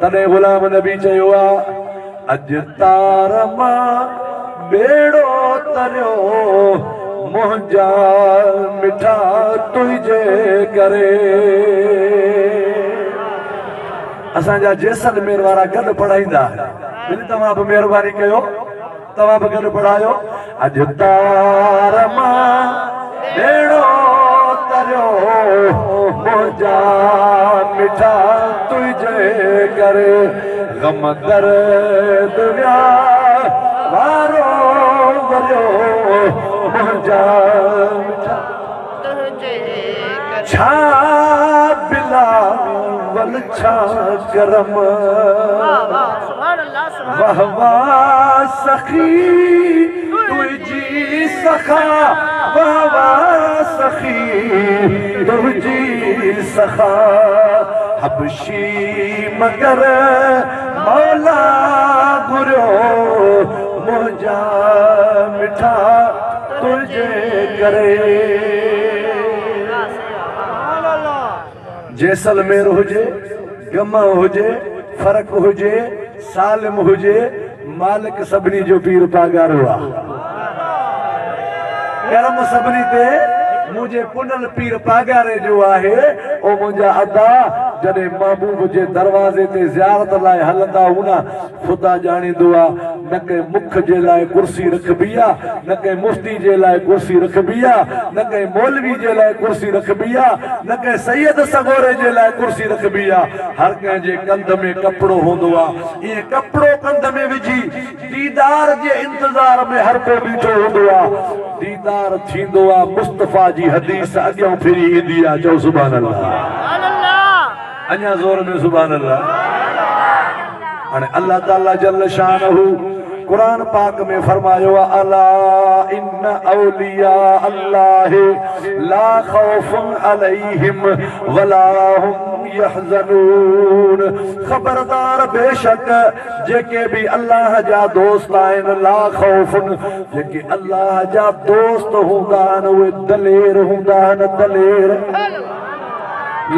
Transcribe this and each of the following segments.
तॾहिं गुलाम नबी चयो अॼु तार मां बेड़ो तरियो मुंहिंजा मिठा तुंहिंजे करे। असांजा जैसलमेर वारा गॾु पढ़ाईंदा तव्हां बि महिरबानी कयो तव्हां बि गॾु पढ़ायो अॼु तार मां बेड़ो तरियो मुंहिंजा मिठा तुंहिंजे करे गम दर्द वारो वरियो मुंहिंजा मिठा छा बिलावल छा करम वाह वाह सखी तुझी सखा वाह वाह सखी तुझी सखा हबशी मगर मौला गुरो मुंहिंजा मिठा तुझे करे। जैसलमेर हुजे गम हुजे फर्क हुजे सालिम हुजे मालिक सभिनी जो पीर पागारो आहे। करम सभिनी ते मुझे पुनल पीर पागारे जो आहे ओ मुंहिंजा अदा जॾहिं महबूब जे दरवाज़े ते ज़ियारत लाइ हलंदा हुना ख़ुदा ॼाणींदो आहे न कंहिं मुख जे लाइ कुर्सी रखबी आहे न कंहिं मुफ्ती जे लाइ कुर्सी रखबी आहे न कंहिं मौलवी जे लाइ कुर्सी रखबी आहे न कंहिं सैयद सगोरे जे लाइ कुर्सी रखबी आहे। हर कंहिंजे कंध में कपिड़ो हूंदो आहे इहे कपिड़ो कंध में विझी दीदार जे इंतज़ार में हर को बीठो हूंदो आहे। दीदार थींदो आहे मुस्तफ़ा जी हदीस अॻियां फिरी ईंदी आहे चओ सुभान अल्लाह अञा ज़ोर में सुभान अल्लाह। हाणे अल्लाह ताला जल शानहू कुरान पाक में फरमायो अला इन औलिया अल्लाह ला खौफुन अलैहिम वला हुम यहज़नून। खबरदार बेशक जेके भी अल्लाह जा दोस्त आहिनि ला खौफुन जेके अल्लाह जा दोस्त हूंदा आहिनि उहे दलेर हूंदा आहिनि दलेर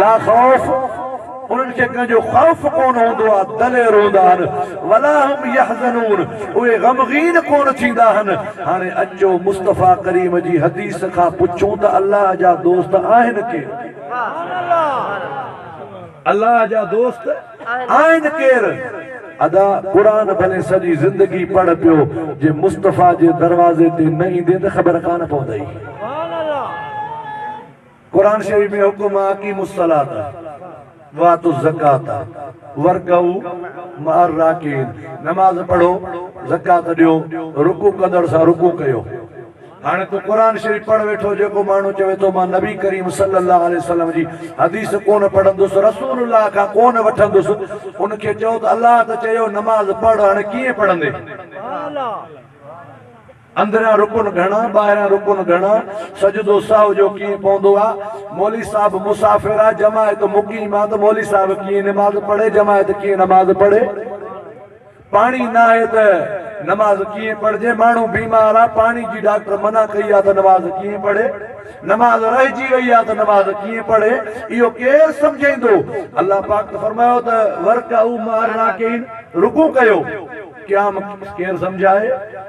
ला खौफ उन्हनि खे कंहिंजो ख़ौफ़ कोन हूंदो आहे दलेर हूंदा आहिनि वला हुम यहज़नून उहे गमगीन कोन थींदा आहिनि। हाणे अचो मुस्तफ़ा करीम जी हदीस खां पुछूं त अल्लाह जा दोस्त आहिनि केरु अल्लाह जा दोस्त आहिनि केरु। अदा कुरान भले सॼी ज़िंदगी पढ़ पियो जे मुस्तफ़ा जे दरवाज़े ते न ईंदे त ख़बर कान पवंदई। कुरान शरीफ में हुकुम आहे अक़ीमुस सलात वातु ज़कात वरकऊ मअर राकिन नमाज पढ़ो ज़कात ॾियो रुकू कंदड़ सां रुकू कयो। हाणे तूं कुरान शरीफ पढ़ वेठो जेको माण्हू चवे थो मां नबी करीम सल्लल्लाहु अलैहि वसल्लम जी हदीस कोन पढ़ंदुसि रसूलुल्लाह खां कोन वठंदुसि उनखे चओ त अल्लाह त चयो नमाज पढ़ हाणे कीअं पढ़ंदे अंदरियां रुकन घणा ॿाहिरियां रुकन घणा सजदो साहु जो कीअं पवंदो आहे मौली साहब मुसाफ़िर आहे जमायत मुक़ीम आहे त मौली साहब कीअं नमाज़ पढ़े जमायत कीअं नमाज़ पढ़े पाणी न आहे त नमाज़ कीअं पढ़जे माण्हू बीमार आहे पाणी जी डॉक्टर मना कई आहे त नमाज़ कीअं पढ़े नमाज़ रहिजी वई आहे त नमाज़ कीअं पढ़े इहो केरु सम्झाईंदो। अल्लाह पाक त फरमायो त वरकऊ मअर राकिन रुकू कयो क़याम केरु समझाए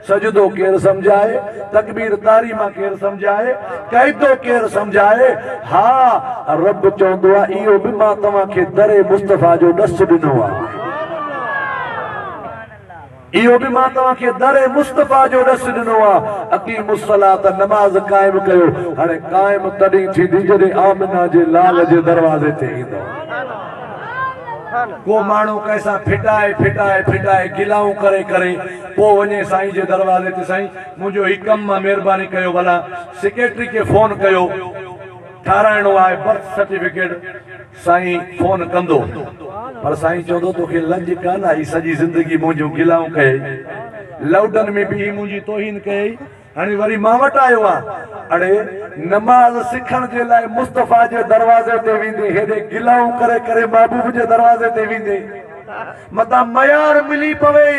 सजदो केरु समझाए तकबीर तारीमा केरु समझाए क़ैदो केरु समझाए। हा रब चवंदो आहे इहो बि मां तव्हांखे दरे मुस्तफ़ा जो ॾस ॾिनो आहे इहो बि मां तव्हांखे दरे मुस्तफ़ा जो ॾस ॾिनो आहे अक़ीमुस सलात नमाज़ क़ाइम कयो। हाणे क़ाइम तॾहिं थींदी जॾहिं आमिना जे लाल जे दरवाज़े ते ईंदो को माण्हू कैसा फिटाए फिटाए फिटाए गिलाऊं करे करे पोइ वञे साईं जे दरवाज़े ते साईं मुंहिंजो ही कमु आहे महिरबानी कयो भला सेक्रेटरी खे फोन कयो ठाराइणो आहे बर्थ सर्टिफिकेट साईं फोन कंदो पर साईं चवंदो तोखे लज कान आई सॼी ज़िंदगी मुंहिंजो गिलाऊं कये लौडन में बि मुंहिंजी तोहीन कई हाणे वरी मां वटि आयो आहे अड़े नमाज़ सिखण जे लाइ मुस्तफ़ा जे दरवाज़े ते वेंदे हेॾे गिलाऊं करे करे महबूब जे दरवाज़े ते वेंदे मतां मयार मिली पवे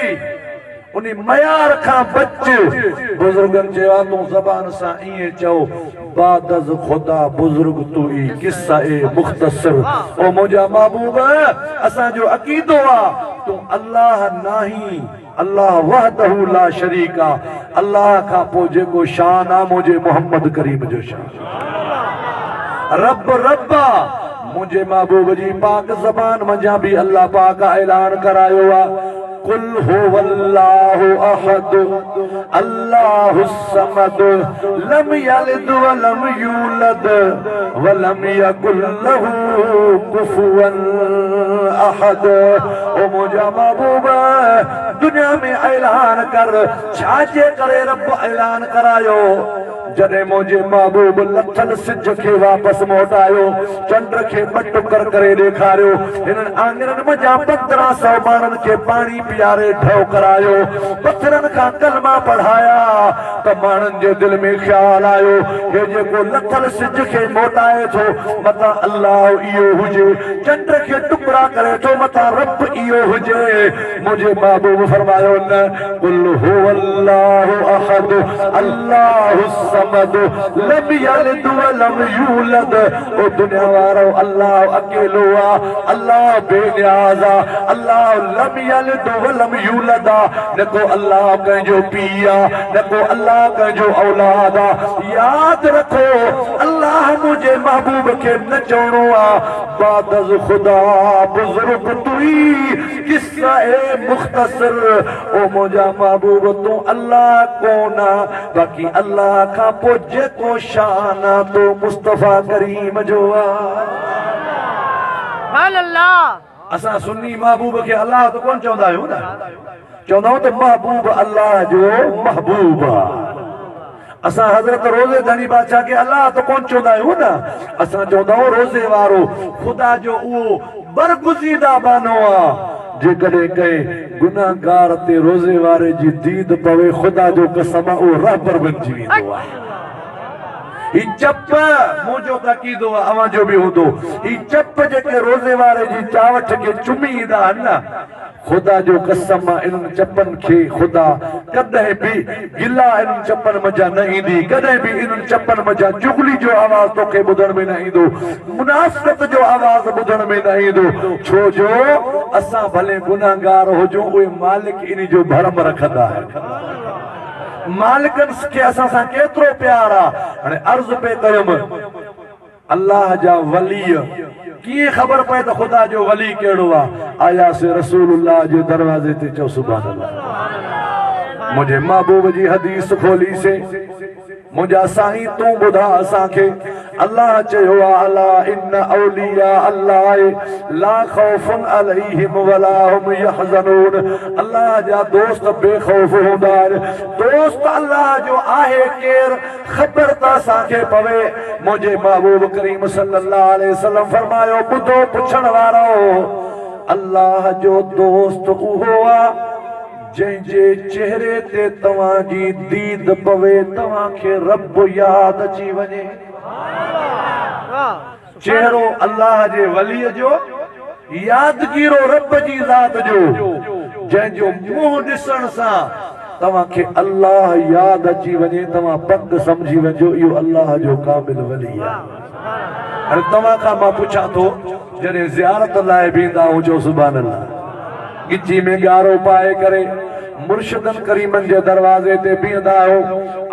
उन मयार खां बच बुज़ुर्गनि चयो तूं ज़बान सां ईअं चओ बाद अज़ खुदा बुजुर्ग तू ई किस्सा ए मुख्तसर ओ मुझा महबूब असा जो अकीदो आ तू अल्लाह नाही अल्लाह वहदहु ला शरीका अल्लाह का पो जेको शान आ मुझे मोहम्मद करीम जो शान रब रब्बा मुझे महबूब जी पाक ज़बान मजा भी अल्लाह पाक ऐलान करायो आ कुल हुवल्लाहु अहद अल्लाहुस समद लम यलिद व लम यूलद व लम यकुल लहू कुफुवन अहद ओ मुझा महबूब दुनिया में ऐलान कर छाजे करे रब ऐलान करायो जॾहिं मुझे महबूब लथल सिज के वापस मोटायो चंद्र के बटुकर करे ॾेखारियो हिननि आंगरनि मजा 1500 माण्हुनि खे पानी पियारे ढव करायो पत्थरनि खां कलमा पढ़ाया त माण्हुनि जे दिल में ख्याल आयो हे जेको लथल सिज के मोटाए थो मता अल्लाह इहो हुजे चंद्र के टुकड़ा करे थो मता रब इहो हुजे मुझे महबूब फरमायो न कुल हुवल्लाहु अहद अल्लाहुस समद लम यलिद व लम यूलद ओ दुनिया वारो अल्लाह अकेलो आ अल्लाह बेनियाज आ अल्लाह लम यलिद व लम यूलद न को अल्लाह कंहिंजो पीउ आ न को अल्लाह कंहिंजो औलाद आ याद रखो अल्लाह मुझे महबूब के न चवणो आ बाद अज़ खुदा बुजुर्ग तुई किस्सा ए मुख्तसर ओ मुझा महबूब तू अल्लाह कोना बाकी अल्लाह का पो जेको शान आ तो मुस्तफा करीम जो आ अल्लाह असा सुन्नी महबूब के अल्लाह तो कौन चवंदा आहियूं न चवंदा आहियूं त महबूब अल्लाह जो महबूब आ असा हजरत रोजे धनी बादशाह के अल्लाह तो कौन चवंदा आहियूं न असा चवंदा आहियूं रोजे वारो खुदा जो उहो बरगुज़ीदा बानो आ जेकॾहिं कंहिं गुनाहगार ते रोज़े वारे जी दीद पवे खुदा जो कसम ओ रहबर बणिजी वेंदो आहे ही चप मुंहिंजो तकीदो आहे अवां जो बि हूंदो ही चप जेके रोज़े वारे जी चावठ खे चुमी ईंदा आहिनि न खुदा जो कसम इन्हनि चपनि खे खुदा कॾहिं बि गिला इन्हनि चपनि मज़ा न ईंदी कॾहिं बि इन्हनि चपनि मज़ा चुगली जो आवाज़ तोखे ॿुधण में न ईंदो मुनाफ़िक़त जो आवाज़ ॿुधण में न ईंदो छो जो असां भले गुनाहगार हुजूं उहे मालिक इन जो भरम रखंदा आहिनि मालिकनि खे असां सां केतिरो प्यार आहे हाणे अर्ज़ पे कयुमि अल्लाह जा वली किए खबर पए तो खुदा जो वली केड़ो आया से रसूलुल्लाह जे दरवाजे ते चो सुभान अल्लाह मुझे महबूब जी हदीस खोली से मुझा साईं तू बुधा असा के अल्लाह चयो अला इन औलिया अल्लाह ला खौफुन अलैहिम वला हुम यहज़नून अल्लाह जा दोस्त बेखौफ होंदा दोस्त अल्लाह जो आहे केर खबर ता साके पवे मुझे महबूब करीम सल्लल्लाहु अलैहि वसल्लम फरमायो बुधो पुछण वारो अल्लाह जो दोस्त उहो आ जंहिंजे चेहरे ते तव्हां जी दीद पवे तव्हां खे रब याद अची वञे चेहरो अल्लाह जे वलीअ जो यादगीरो रब जी ज़ात जो जंहिंजो मुंहुं ॾिसण सां तव्हां खे अल्लाह याद अची वञे तव्हां पक समझी वञो इहो अल्लाह जो काबिल वली आहे हाणे तव्हां खां मां पुछां थो जॾहिं ज़ियारत लाइ बीहंदा हुजो सुभान अल्लाह गिची में गारो पाए करे मुर्शिदन करीमन जे दरवाजे ते बीहंदा हो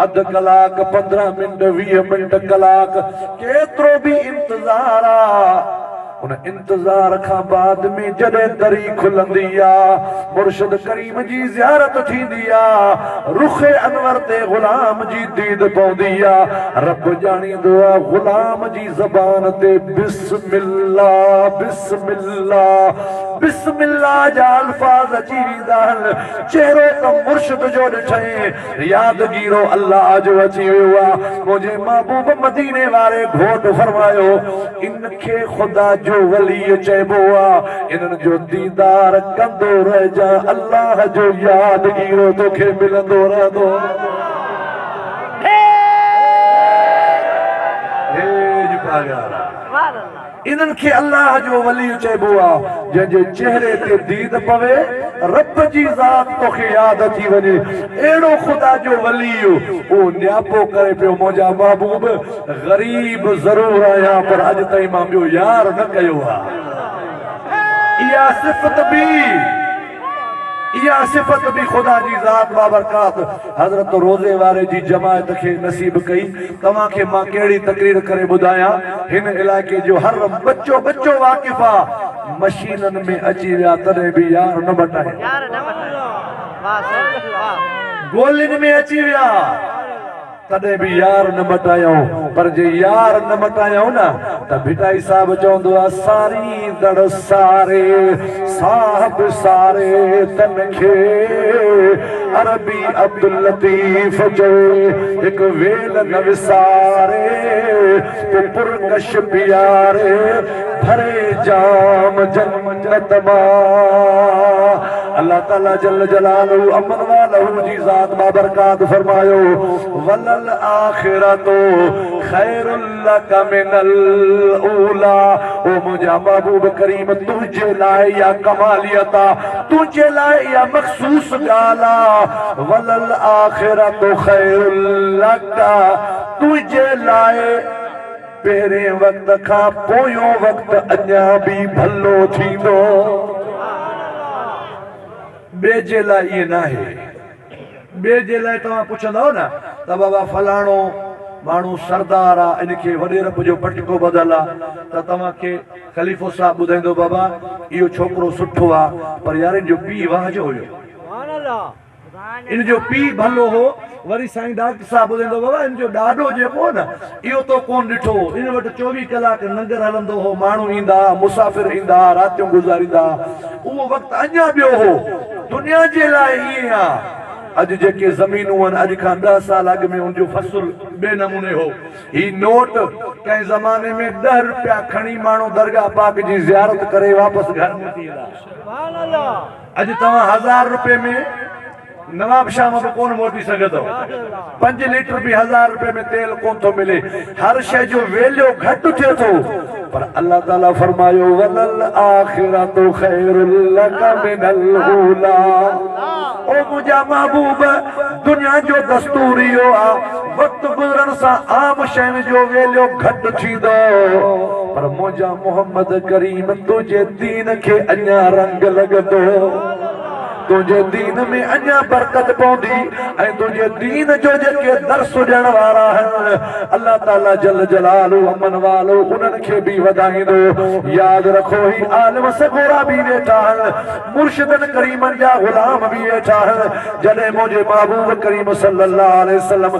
अध कलाक 15 मिनट 20 मिनट कलाक केतिरो भी इंतजार आ उन इंतजार खां बाद में जॾहिं दरी खुलंदी आ मुर्शिद करीम जी ज़ियारत थींदी आ रुख़ अनवर ते गुलाम जी दीद पवंदी आ रब ॼाणींदो आ गुलाम जी ज़बान ते बिस्मिल्लाह बिस्मिल्लाह बिस्मिल्लाह जा अल्फाज अची वेंदा आहिनि चेहरो त मुर्शिद जो ॾिठई यादगीरो अल्लाह जो अची वियो आहे मुंहिंजे महबूब मदीने वारे घोट फरमायो इनखे ख़ुदा जो वली चइबो आहे इन्हनि जो दीदार कंदो रहिजा अल्लाह जो यादगीरो तोखे मिलंदो रहंदो इन्हनि खे अल्लाह जो वली चइबो आहे जंहिंजे चेहरे ते दीद पवे रब जी ज़ात तोखे याद अची वञे एड़ो खुदा जो वली ओ न्यापो करे पियो मुंहिंजा महबूब गरीब ज़रूर आहियां पर अॼु ताईं मां ॿियो यार न कयो आहे इहा सिफ़त भी खुदा जी ज़ात बाबरकात हज़रत रोज़े वारे जी जमायत खे नसीब कई तव्हां खे मां कहिड़ी तकरीर करे ॿुधायां हिन इलाइक़े जो हर बच्चो वाक़िफ़ आहे मशीननि में अची विया तॾहिं बि यार न मटाए गोलियुनि में अची विया तॾहिं बि यार न मटायूं पर जे यार न मटायूं न त भिटाई साहिब चवंदो आहे सारी दड़ सारे साहब सारे तन खे अरबी अब्दुल लतीफ चवे हिकु वेल न विसारे पुरकश पियारे भरे जाम जन्नत मां अल्लाह ताला जल जलालहू अमन वालहू जी ज़ात बाबरकात फरमायो वलल आखिरतो खैरुल लक मिनल ऊला ओ मुंहिंजा महबूब करीम तुंहिंजे लाइ या कमालियता तुंहिंजे लाइ या मखसूस ॻाल्हि आहे वलल आखिरतो खैरुल लक तुंहिंजे लाइ पहिरें वक्त खां पोयों वक्त अञा बि भलो थींदो ॿिए जे लाइ इहे न आहे ॿिए जे लाइ तव्हां पुछंदव न त बाबा फलाणो माण्हू सरदार आहे इनखे वॾे रब जो पटको बदल आहे त तव्हांखे ख़लीफ़ो साहब ॿुधाईंदो बाबा इहो छोकिरो सुठो आहे पर यार इन जो पीउ वाहजो हुयो इन जो पीउ भलो हो वरी साईं डॉक्टर साहब ॿुधाईंदो बाबा इन जो ॾाढो जेको न इहो तो कोन ॾिठो इन वटि 24 कलाक लंगर हलंदो हो माण्हू ईंदा मुसाफ़िर ईंदा रातियूं गुज़ारींदा उहो वक़्तु अञा ॿियो हो दुनिया जे लाइ ईअं आहे अॼु जेके ज़मीनूं आहिनि अॼु खां 10 साल अॻु में उनजो फसुल ॿिए नमूने हो ही नोट कंहिं ज़माने में 10 रुपया खणी माण्हू दरगाह पाक जी ज़ियारत करे वापसि घर मोटी ईंदा अॼु तव्हां 1000 रुपए में नवाब शाम बि कोन मोटी सघंदो 5 लीटर भी 1000 रुपए में तेल कोन थो मिले हर शइ जो वैल्यू घटि थिए थो पर अल्लाह ताला फरमायो वलल आखिरतु खैरुल लक मिनल ऊला ओ मुंहिंजा महबूब दुनिया जो दस्तूर इहो आहे वक़्तु गुज़रण सां आम शयुनि जो वैल्यू घटि थींदो पर मुंहिंजा मोहम्मद करीम तुंहिंजे दीन खे अञा रंग लॻंदो तुझे दीन में अञा बरकत पौंदी ऐं तुझे दीन जो जेके दर्स ॾियण वारा आहिनि अल्लाह ताला जल जलालहू अमन वालो उन्हनि खे बि वधाईंदो यादि रखो ही आलिम सगोरा बि वेठा आहिनि मुर्शिदनि करीमनि जा ग़ुलाम बि वेठा आहिनि जॾहिं मुंहिंजे महबूब करीम सल्लल्लाहु अलैहि वसल्लम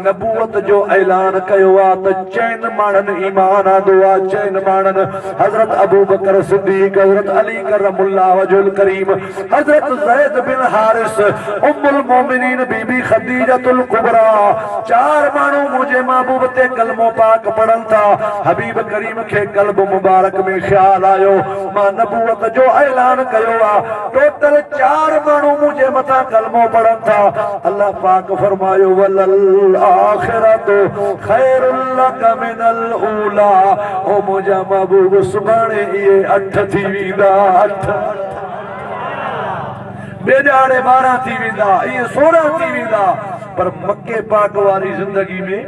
नबूवत जो ऐलान कयो आहे त 4 माण्हुनि ईमान आंदो आहे 4 माण्हुनि हज़रत अबू बकर सिद्दीक़ हज़रत अली करमुल्लाह वजहुल करीम हज़रत ज़ैद बिन हारिस उम्मुल मोमिनीन बीबी खदीजतुल कुबरा 4 माण्हू मुझे महबूब ते कलमो पाक पढ़न था हबीब करीम खे कल्ब मुबारक में ख्याल आयो मां नबूवत जो ऐलान कयो आ टोटल 4 माण्हू मुझे मथा कलमो पढ़न था अल्लाह पाक फरमायो वलल आखिरतु खैरुल लक मिनल ऊला ओ मुझा महबूब सुभाणे ये 8 थी वेंदा 8 बेजाड़े 12 थी वेंदा ये 16 थी वेंदा पर मक्के पाक वारी जिंदगी में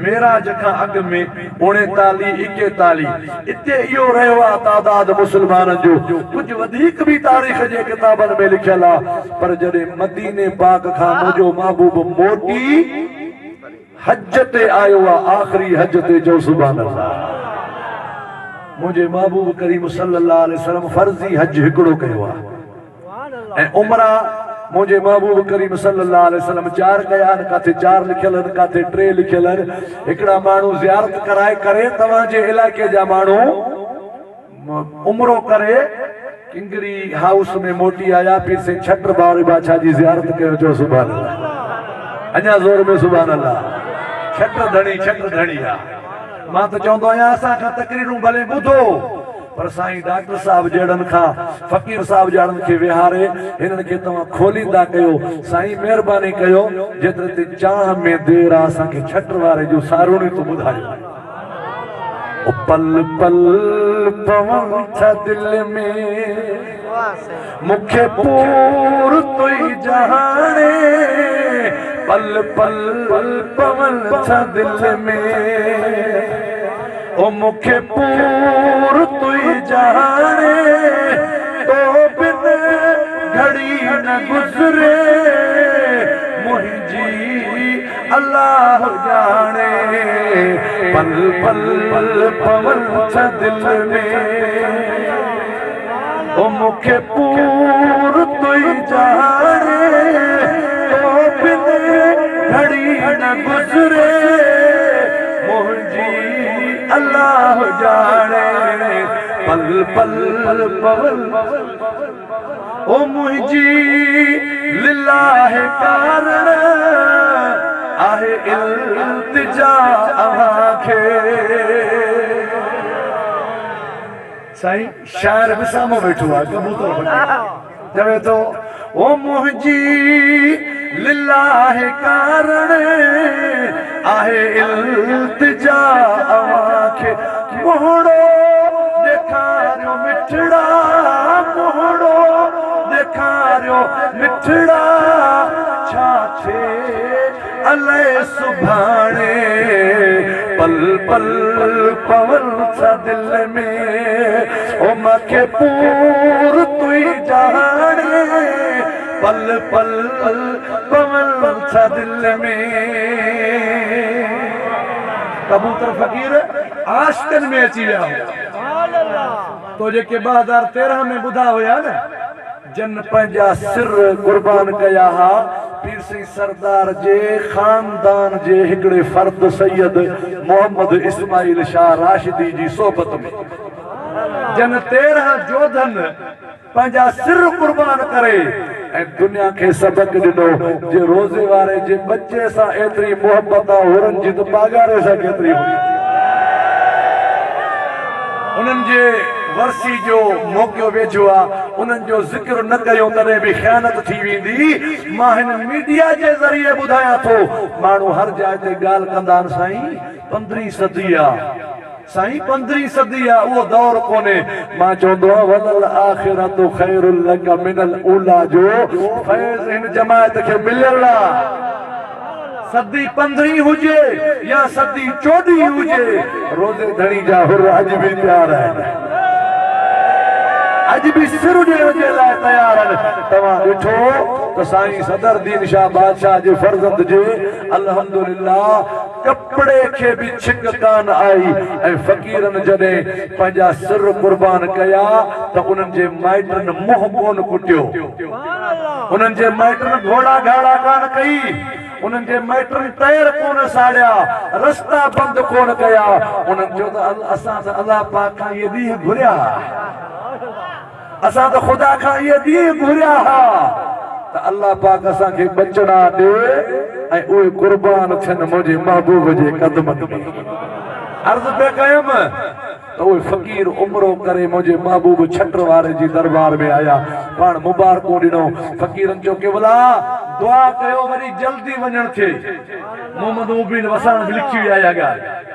मेराज खां अॻु में 39 41 इते इहो रहियो आहे तादाद मुस्लमाननि जो कुझु वधीक बि तारीख़ जे किताबनि में लिखियल आहे पर जॾहिं मदीने पाक खां मुंहिंजो महबूब मोटी हज ते आयो आहे आख़िरी हज ते जो सुभान अल्लाह मुंहिंजे महबूब करीम सल्लल्लाहु अलैहि वसल्लम फर्ज़ी हज हिकिड़ो कयो आहे ऐं उमरा मुझे महबूब करीम सल्लल्लाहु अलैहि वसल्लम 4 कया आहिनि काथे 4 लिखियल आहिनि काथे 3 लिखियल आहिनि हिकिड़ा माण्हू ज़ियारत कराए करे तव्हांजे इलाइक़े जा माण्हू उमरो करे किंगरी हाउस में मोटी आया पीर से छत्र बावरी बादशाह जी ज़ियारत कयो जो सुभान अल्लाह अञा ज़ोर में सुभान अल्लाह छत्र धणी आहे मां त चवंदो आहियां असां खां तकरीरूं भले ॿुधो पर साईं डॉक्टर साहब जड़न खां फकीर साहब जड़न के विहारे इन्हनि खे तव्हां खोलींदा कयो साईं मेहरबानी कयो जेतिरे ते चाह में देर आहे असांखे छत्र वारे जो सारूणी तो ॿुधायो पल पल पवन था दिल में मुखे पूर तुई जहाने पल पल पवन था दिल में ओ मुखे पूर तुई जहाने तो बिन घड़ी न गुजरे मुझी अल्लाह जाने पल पल पवन था दिल में ओ मुखे पूर तुई जाने तो बिन घड़ी न गुजरे मुझी अल्लाह जाने पल पल पवन ओ मुझी लिल्लाह कारण आहे इल्तिजा आखे साईं शायर भी सामो बैठो आहे कबूतर चवे तो ओ मुझी लिल्लाह कारण आहे इल्तिजा आखे मोहड़ो देखारियो मिठड़ा मोहड़ो देखारियो मिठड़ा छाछे अले सुभाणे पल पल पवन सा दिल में ओ मखे पूर तुई जाने पल पल पवन सा दिल में कबूतर फकीर आश्कन में अची विया तो जेके 2013 में बुधा हुया न जन पंहिंजा सिर कुर्बान कया हा पीर सिंह सरदार जे खानदान जे हिकड़े फर्द सैयद मोहम्मद इस्माइल शाह राशिदी जी सोबत में जन 13 जोधन पंहिंजा सिर कुर्बान करे ऐं दुनिया खे सबक ॾिनो जे रोज़े वारे जे बच्चे सां एतिरी मोहब्बत आहे हुरनि जी त बागारे सां केतिरी हुई उन्हनि जे वर्सी जो मौक़ो वेझो आहे उन्हनि जो ज़िक्र न कयो तॾहिं बि ख़यानत थी वेंदी मां हिन मीडिया जे ज़रिए ॿुधायां थो माण्हू हर जाइ ते ॻाल्हि कंदा आहिनि साईं 15वीं सदी आहे साईं 15वीं सदी आहे उहो दौर कोन्हे मां चवंदो आहियां वलल आख़िरतु ख़ैरुल लक मिनल ऊला जो फैज़ हिन जमायत खे मिलियल आहे सदी 15वीं हुजे या सदी 14वीं हुजे रोज़े धणी जा हुर अॼु बि तयार आहिनि अॼु बि सिर ॾियण जे लाइ तयार आहिनि तव्हां ॾिठो त साईं सदर दीन शाह बादशाह जे फर्ज़ंद जे अल्हम्दुलिल्लाह कपड़े खे बि छिक कान आई ऐं फ़क़ीरनि जॾहिं पंहिंजा सिर कुर्बान कया त उन्हनि जे माइटनि मुंहुं कोन कुटियो उन्हनि जे माइटनि घोड़ा घाड़ा कान कई उन्हनि जे माइटनि टायर कोन साड़िया रस्ता बंदि कोन कया उन्हनि चयो त असां त अलाह पाक खां इहे ॾींहं घुरिया असां त ख़ुदा खां इहे ॾींहं घुरिया हुआ त अलाह पाक असांखे बचड़ा ॾे ऐं उहे कुर्बान थियनि मुंहिंजे महबूब जे कदमनि में अर्ज़ पे कयुमि त उहे फ़क़ीर उमरो करे मुंहिंजे महबूब छट वारे जी दरबार में आया पाण मुबारकूं ॾिनो फ़क़ीरनि चयो केवला दुआ कयो वरी जल्दी वञण थिए मोहम्मद मुबीन वसाण बि लिखी विया इहा ॻाल्हि